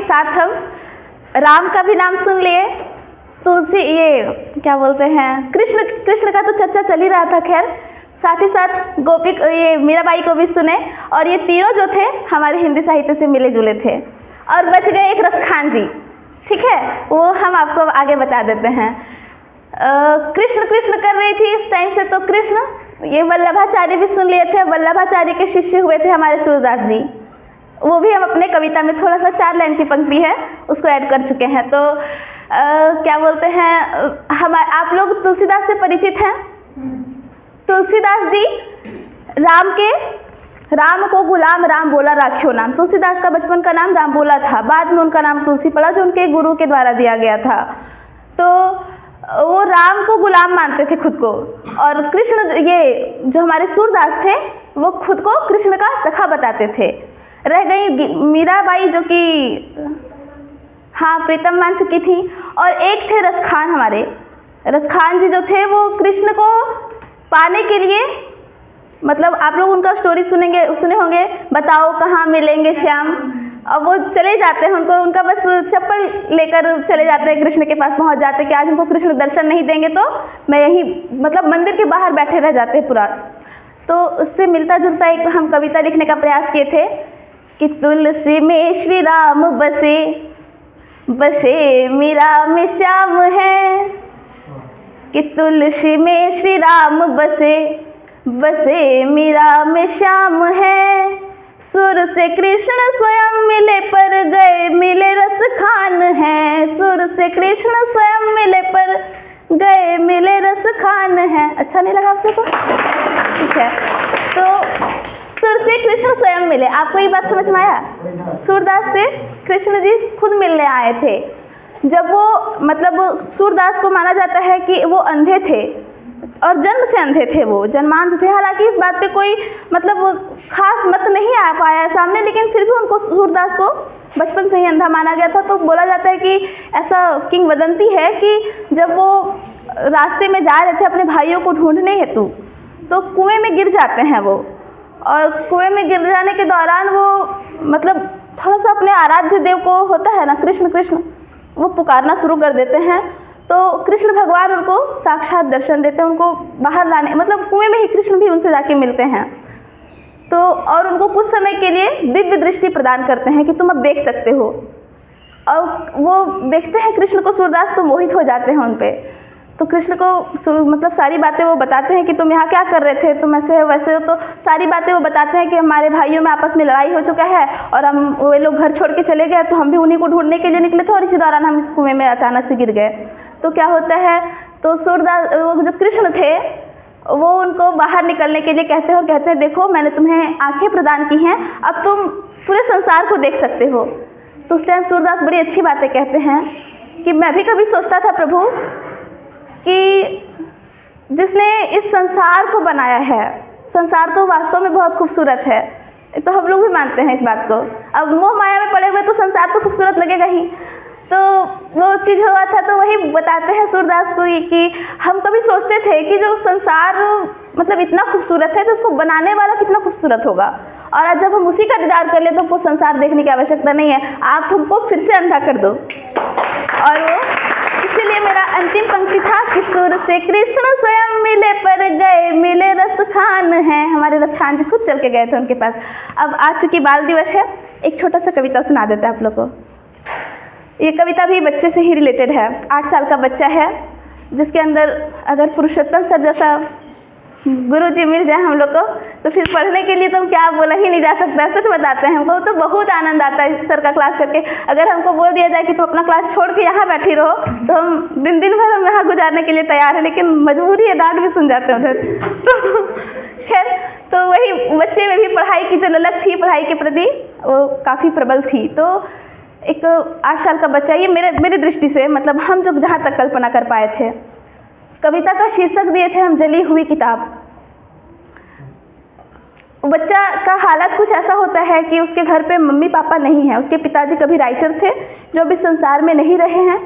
के साथ हम राम का भी नाम सुन लिए, तुलसी, ये क्या बोलते हैं, कृष्ण का तो चर्चा चल ही रहा था। खैर साथ ही साथ गोपी, ये मीराबाई को भी सुने, और ये तीनों जो थे हमारे हिंदी साहित्य से मिले जुले थे। और बच गए एक रसखान जी, ठीक है, वो हम आपको आगे बता देते हैं। कृष्ण कर रही थी इस टाइम से, तो कृष्ण, ये वल्लभाचार्य भी सुन लिए थे। वल्लभाचार्य के शिष्य हुए थे हमारे सूरदास जी, वो भी हम अपने कविता में थोड़ा सा 4 लाइन की पंक्ति है उसको ऐड कर चुके हैं। तो क्या बोलते हैं, हम आप लोग तुलसीदास से परिचित हैं। तुलसीदास जी राम को गुलाम राम बोला राखियो नाम। तुलसीदास का बचपन का नाम राम बोला था, बाद में उनका नाम तुलसी पड़ा जो उनके गुरु के द्वारा दिया गया था। तो वो राम को गुलाम मानते थे खुद को, और कृष्ण, ये जो हमारे सूरदास थे, वो खुद को कृष्ण का सखा बताते थे। रह गई मीराबाई जो कि हाँ प्रीतम मान चुकी थी, और एक थे रसखान। हमारे रसखान जी जो थे वो कृष्ण को पाने के लिए, मतलब आप लोग उनका स्टोरी सुने होंगे, बताओ कहाँ मिलेंगे श्याम। अब वो चले जाते हैं, उनका बस चप्पल लेकर चले जाते हैं, कृष्ण के पास पहुंच जाते हैं कि आज हमको कृष्ण दर्शन नहीं देंगे तो मैं यहीं, मतलब मंदिर के बाहर बैठे रह जाते हैं पूरा। तो उससे मिलता जुलता एक हम कविता लिखने का प्रयास किए थे कि तुलसी में श्री राम बसे, बसे मीरा में श्याम है, कि तुलसी में श्री राम बसे, बसे मीरा में श्याम है। सुर से कृष्ण स्वयं मिले पर गए मिले रस खान है, सुर से कृष्ण स्वयं मिले पर गए मिले रस खान है। अच्छा नहीं लगा आपको? ठीक है, तो सुर से कृष्ण स्वयं मिले, आपको ये बात समझ में आया? सूरदास से कृष्ण जी खुद मिलने आए थे। जब वो, मतलब सूरदास को माना जाता है कि वो अंधे थे, और जन्म से अंधे थे, वो जन्मांध थे। हालांकि इस बात पे कोई मतलब खास मत नहीं आ पाया सामने, लेकिन फिर भी उनको, सूरदास को बचपन से ही अंधा माना गया था। तो बोला जाता है कि ऐसा किंवदंती है कि जब वो रास्ते में जा रहे थे अपने भाइयों को ढूंढने हेतु, तो कुएं में गिर जाते हैं वो, और कुएं में गिर जाने के दौरान वो मतलब थोड़ा सा अपने आराध्य देव को, होता है ना कृष्ण, वो पुकारना शुरू कर देते हैं। तो कृष्ण भगवान उनको साक्षात दर्शन देते हैं, उनको बाहर लाने, मतलब कुएं में ही कृष्ण भी उनसे जाके मिलते हैं। तो और उनको कुछ समय के लिए दिव्य दृष्टि प्रदान करते हैं कि तुम अब देख सकते हो, और वो देखते हैं कृष्ण को सूरदास, तो मोहित हो जाते हैं उन पे। तो कृष्ण को मतलब सारी बातें वो बताते हैं कि तुम यहाँ क्या कर रहे थे, तुम ऐसे हो वैसे हो। तो सारी बातें वो बताते हैं कि हमारे भाइयों में आपस में लड़ाई हो चुका है, और वे लोग घर छोड़ के चले गए, तो हम भी उन्हीं को ढूंढने के लिए निकले थे, और इसी दौरान हम इस कुएं में अचानक से गिर गए। तो क्या होता है, तो सूरदास, वो जो कृष्ण थे, वो उनको बाहर निकलने के लिए कहते हैं, और कहते हैं देखो मैंने तुम्हें आंखें प्रदान की हैं, अब तुम पूरे संसार को देख सकते हो। तो उस टाइम सूरदास बड़ी अच्छी बातें कहते हैं कि मैं भी कभी सोचता था प्रभु कि जिसने इस संसार को बनाया है, संसार तो वास्तव में बहुत खूबसूरत है, तो हम लोग भी मानते हैं इस बात को। अब मोह माया में पड़े हुए तो संसार तो खूबसूरत लगेगा ही। तो वो चीज़ हुआ था, तो वही बताते हैं सूरदास को कि हम कभी सोचते थे कि जो संसार मतलब इतना खूबसूरत है, तो उसको बनाने वाला कितना खूबसूरत होगा, और आज जब हम उसी का दीदार कर ले तो हमको संसार देखने की आवश्यकता नहीं है, आप हमको फिर से अंधा कर दो। और वो इसीलिए मेरा अंतिम पंक्ति था कि सुर से कृष्ण स्वयं मिले पर गए मिले रस खान है। हमारे रस खान जी खुद चल के गए थे उनके पास। अब आज चूँकि बाल दिवस है, एक छोटा सा कविता सुना देते हैं आप लोग को। ये कविता भी बच्चे से ही रिलेटेड है। 8 साल का बच्चा है, जिसके अंदर अगर पुरुषोत्तम सर जैसा गुरुजी मिल जाए हम लोग को, तो फिर पढ़ने के लिए तो क्या बोला ही नहीं जा सकता। सच बताते हैं, हमको तो बहुत आनंद आता है सर का क्लास करके। अगर हमको बोल दिया जाए कि तुम अपना क्लास छोड़ के यहाँ बैठी रहो, तो हम दिन भर हम यहाँ गुजारने के लिए तैयार हैं, लेकिन मजबूरी है, डांट भी सुन जाते हैं उधर। तो खैर, तो वही बच्चे में भी पढ़ाई की जो ललक थी, पढ़ाई के प्रति वो काफ़ी प्रबल थी। तो एक 8 साल का बच्चा, ये मेरी दृष्टि से, मतलब हम जो जहाँ तक कल्पना कर पाए थे, कविता का शीर्षक दिए थे हम जली हुई किताब। बच्चा का हालत कुछ ऐसा होता है कि उसके घर पे मम्मी पापा नहीं है, उसके पिताजी कभी राइटर थे जो अभी संसार में नहीं रहे हैं,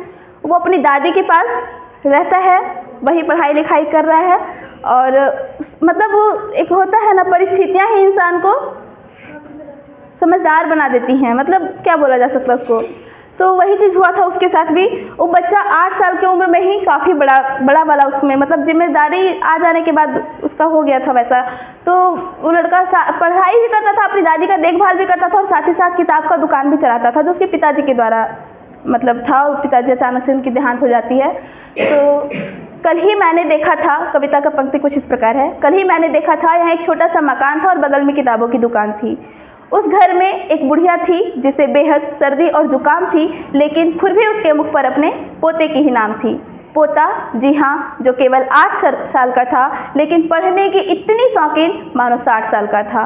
वो अपनी दादी के पास रहता है, वही पढ़ाई लिखाई कर रहा है। और मतलब वो एक होता है ना, परिस्थितियाँ ही इंसान को समझदार बना देती हैं, मतलब क्या बोला जा सकता है उसको, तो वही चीज़ हुआ था उसके साथ भी। वो बच्चा 8 साल की उम्र में ही काफ़ी बड़ा वाला उसमें मतलब जिम्मेदारी आ जाने के बाद उसका हो गया था वैसा। तो वो लड़का पढ़ाई भी करता था, अपनी दादी का देखभाल भी करता था और साथ ही साथ किताब का दुकान भी चलाता था, जो उसके पिताजी के द्वारा मतलब था। और पिताजी अचानक से उनकी देहांत हो जाती है। तो कल ही मैंने देखा था, कविता का पंक्ति कुछ इस प्रकार है। कल ही मैंने देखा था, यहाँ एक छोटा सा मकान था और बगल में किताबों की दुकान थी। उस घर में एक बुढ़िया थी जिसे बेहद सर्दी और जुकाम थी, लेकिन फिर भी उसके मुख पर अपने पोते की ही नाम थी। पोता, जी हाँ, जो केवल 8 साल का था, लेकिन पढ़ने की इतनी शौकीन मानो 60 साल का था।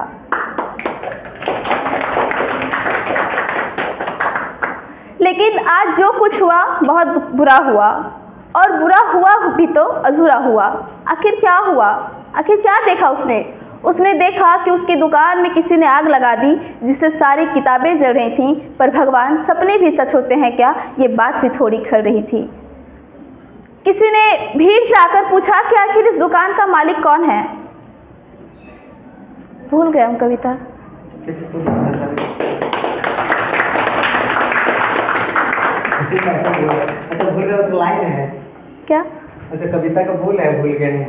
लेकिन आज जो कुछ हुआ बहुत बुरा हुआ, और बुरा हुआ भी तो अधूरा हुआ। आखिर क्या हुआ? आखिर क्या देखा उसने देखा कि उसकी दुकान में किसी ने आग लगा दी, जिससे सारी किताबें जल रही थीं। पर भगवान, सपने भी सच होते हैं क्या? ये बात भी थोड़ी खल रही थी। किसी ने भीड़ से आकर पूछा कि आखिर इस दुकान का मालिक कौन है? भूल गए हम कविता। अच्छा, भूल गए, उसका लाइन है क्या? अच्छा, कविता का भूल है, भूल गए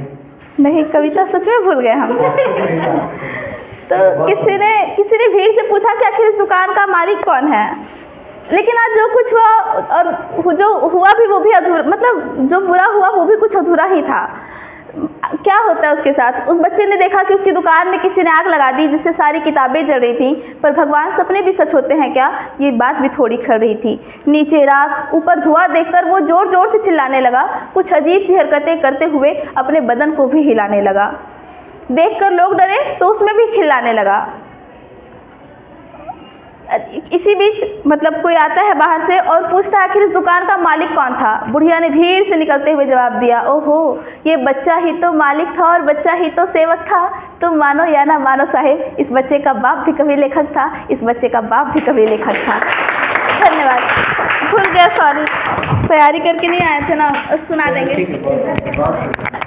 नहीं, कविता सच में भूल गए हम। तो किसी ने भीड़ से पूछा कि आखिर इस दुकान का मालिक कौन है? लेकिन आज जो कुछ हुआ और जो हुआ भी वो भी अधूरा, मतलब जो बुरा हुआ वो भी कुछ अधूरा ही था। क्या होता है उसके साथ? उस बच्चे ने देखा कि उसकी दुकान में किसी ने आग लगा दी, जिससे सारी किताबें जल रही थीं। पर भगवान, सपने भी सच होते हैं क्या? ये बात भी थोड़ी खल रही थी। नीचे राख, ऊपर धुआं देखकर वो जोर जोर से चिल्लाने लगा, कुछ अजीब सी हरकतें करते हुए अपने बदन को भी हिलाने लगा। देखकर लोग डरे तो उसमें भी खिलाने लगा। इसी बीच मतलब कोई आता है बाहर से और पूछता है आखिर इस दुकान का मालिक कौन था? बुढ़िया ने भीड़ से निकलते हुए जवाब दिया, ओहो, ये बच्चा ही तो मालिक था और बच्चा ही तो सेवक था। तुम मानो या ना मानो साहिब, इस बच्चे का बाप भी कभी लेखक था, इस बच्चे का बाप भी कभी लेखक था। धन्यवाद। भूल गया, सॉरी, तैयारी करके नहीं आए थे ना, सुना देंगे।